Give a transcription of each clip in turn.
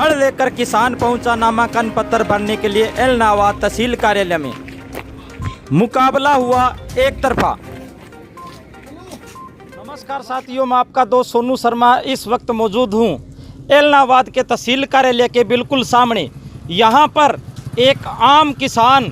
हड़ लेकर किसान पहुंचा नामांकन पत्र भरने के लिए एलनाबाद तहसील कार्यालय में। मुकाबला हुआ एक तरफा। नमस्कार साथियों, मैं आपका दोस्त सोनू शर्मा इस वक्त मौजूद हूं एलनाबाद के तहसील कार्यालय के बिल्कुल सामने। यहां पर एक आम किसान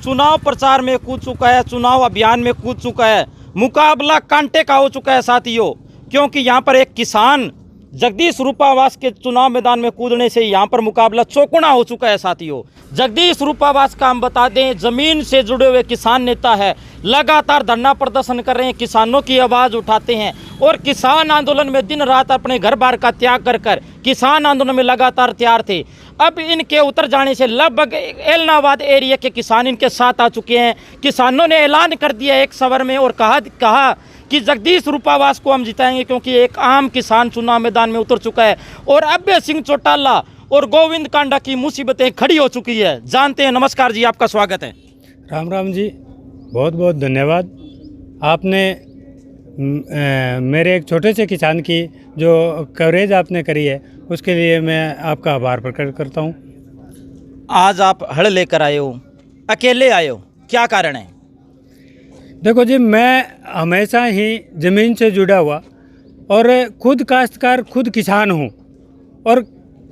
चुनाव प्रचार में कूद चुका है, चुनाव अभियान में कूद चुका है। मुकाबला कांटे का हो चुका है साथियों, क्योंकि यहां पर एक किसान जगदीश रूपावास के चुनाव मैदान में कूदने से यहां पर मुकाबला चौगुना हो चुका है साथियों। जगदीश रूपावास का हम बता दें, जमीन से जुड़े हुए किसान नेता है, लगातार धरना प्रदर्शन कर रहे हैं, किसानों की आवाज़ उठाते हैं और किसान आंदोलन में दिन रात अपने घर बार का त्याग कर कर किसान आंदोलन में लगातार तैयार थे। अब इनके उतर जाने से लगभग एलनाबाद एरिया के किसान इनके साथ आ चुके हैं। किसानों ने ऐलान कर दिया एक सवर में और कहा कि जगदीश रूपावास को हम जिताएंगे, क्योंकि एक आम किसान चुनाव मैदान में उतर चुका है और अभय सिंह चौटाला और गोविंद कांडा की मुसीबतें खड़ी हो चुकी है। जानते हैं। नमस्कार जी, आपका स्वागत है। राम राम जी, बहुत बहुत धन्यवाद। आपने मेरे एक छोटे से किसान की जो कवरेज आपने करी है उसके लिए मैं आपका आभार प्रकट करता हूँ। आज आप हड़ लेकर आए हो, अकेले आए हो, क्या कारण है? देखो जी, मैं हमेशा ही ज़मीन से जुड़ा हुआ और खुद काश्तकार, खुद किसान हूँ और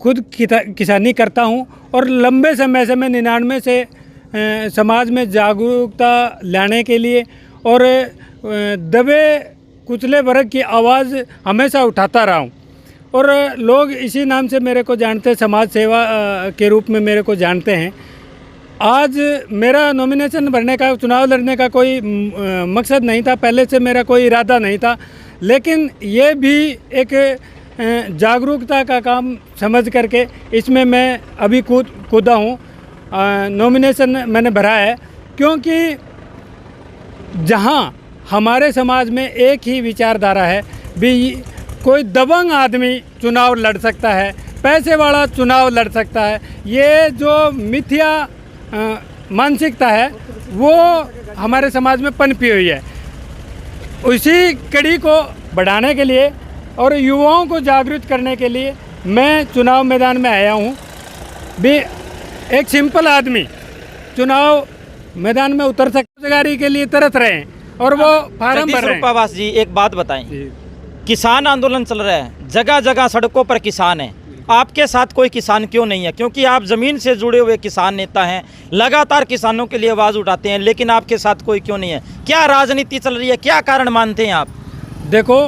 खुद किसानी करता हूँ और लंबे समय से मैं 99 से समाज में जागरूकता लाने के लिए और दबे कुचले वर्ग की आवाज़ हमेशा उठाता रहा हूँ और लोग इसी नाम से मेरे को जानते, समाज सेवा के रूप में मेरे को जानते हैं। आज मेरा नॉमिनेशन भरने का, चुनाव लड़ने का कोई मकसद नहीं था, पहले से मेरा कोई इरादा नहीं था, लेकिन ये भी एक जागरूकता का काम समझ करके इसमें मैं अभी कूदा हूँ। नॉमिनेशन मैंने भरा है क्योंकि जहाँ हमारे समाज में एक ही विचारधारा है, भी कोई दबंग आदमी चुनाव लड़ सकता है, पैसे वाला चुनाव लड़ सकता है, ये जो मिथ्या मानसिकता है वो हमारे समाज में पनपी हुई है। उसी कड़ी को बढ़ाने के लिए और युवाओं को जागरूक करने के लिए मैं चुनाव मैदान में आया हूँ। भी एक सिंपल आदमी चुनाव मैदान में उतर सकते, रोजगारी के लिए तरस रहे हैं और वो फार्म भर रहे हैं। रूपावास जी, एक बात बताएं, किसान आंदोलन चल रहा है, जगह जगह सड़कों पर किसान हैं, आपके साथ कोई किसान क्यों नहीं है? क्योंकि आप ज़मीन से जुड़े हुए किसान नेता हैं, लगातार किसानों के लिए आवाज़ उठाते हैं, लेकिन आपके साथ कोई क्यों नहीं है? क्या राजनीति चल रही है, क्या कारण मानते हैं आप? देखो,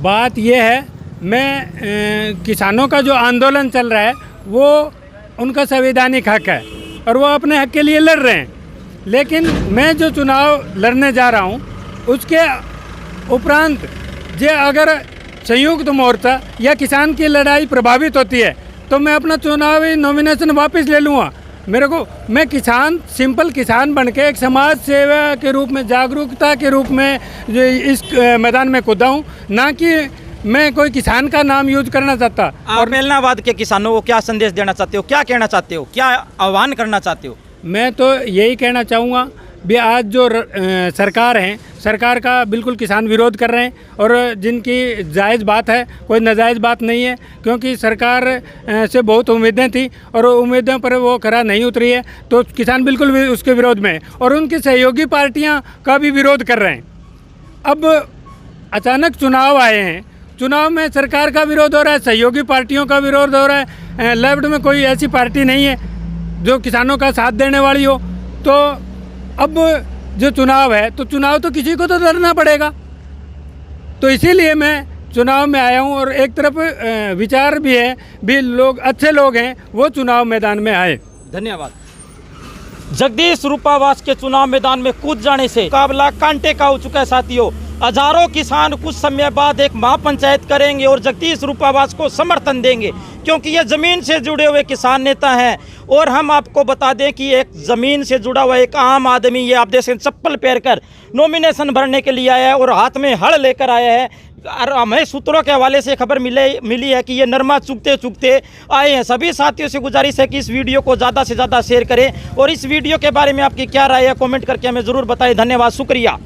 बात यह है, मैं किसानों का जो आंदोलन चल रहा है वो उनका संवैधानिक हक है और वो अपने हक के लिए लड़ रहे हैं, लेकिन मैं जो चुनाव लड़ने जा रहा हूँ उसके उपरांत जे अगर संयुक्त मोर्चा या किसान की लड़ाई प्रभावित होती है तो मैं अपना चुनावी नॉमिनेशन वापस ले लूँगा। मैं किसान, सिंपल किसान बन के एक समाज सेवा के रूप में, जागरूकता के रूप में इस मैदान में कूदा हूँ, ना कि मैं कोई किसान का नाम यूज करना चाहता। और एलनाबाद के किसानों को क्या संदेश देना चाहते हो, क्या कहना चाहते हो, क्या आह्वान करना चाहते हो? मैं तो यही कहना चाहूँगा भी आज जो सरकार है, सरकार का बिल्कुल किसान विरोध कर रहे हैं और जिनकी जायज़ बात है, कोई नाजायज़ बात नहीं है, क्योंकि सरकार से बहुत उम्मीदें थी और उम्मीदों पर वो खरा नहीं उतरी है, तो किसान बिल्कुल भी उसके विरोध में है और उनकी सहयोगी पार्टियां का भी विरोध कर रहे हैं। अब अचानक चुनाव आए हैं, चुनाव में सरकार का विरोध हो रहा है, सहयोगी पार्टियों का विरोध हो रहा है, लेफ्ट में कोई ऐसी पार्टी नहीं है जो किसानों का साथ देने वाली हो। तो अब जो चुनाव है तो चुनाव तो किसी को तो लड़ना पड़ेगा, तो इसीलिए मैं चुनाव में आया हूं और एक तरफ विचार भी है, भी लोग अच्छे लोग हैं वो चुनाव मैदान में आए। धन्यवाद। जगदीश रूपावास के चुनाव मैदान में कूद जाने से मुकाबला कांटे का हो चुका है साथियों। हजारों किसान कुछ समय बाद एक महापंचायत करेंगे और जगदीश रूपावास को समर्थन देंगे, क्योंकि ये ज़मीन से जुड़े हुए किसान नेता हैं। और हम आपको बता दें कि एक ज़मीन से जुड़ा हुआ एक आम आदमी, ये आप देख सकते चप्पल पहन कर नॉमिनेशन भरने के लिए आया है और हाथ में हड़ लेकर आया है। और हमें सूत्रों के हवाले से खबर मिली है कि ये नरमा चुगते चुगते आए हैं। सभी साथियों से गुजारिश है कि इस वीडियो को ज़्यादा से ज़्यादा शेयर करें और इस वीडियो के बारे में आपकी क्या राय है कमेंट करके हमें ज़रूर बताएं। धन्यवाद, शुक्रिया।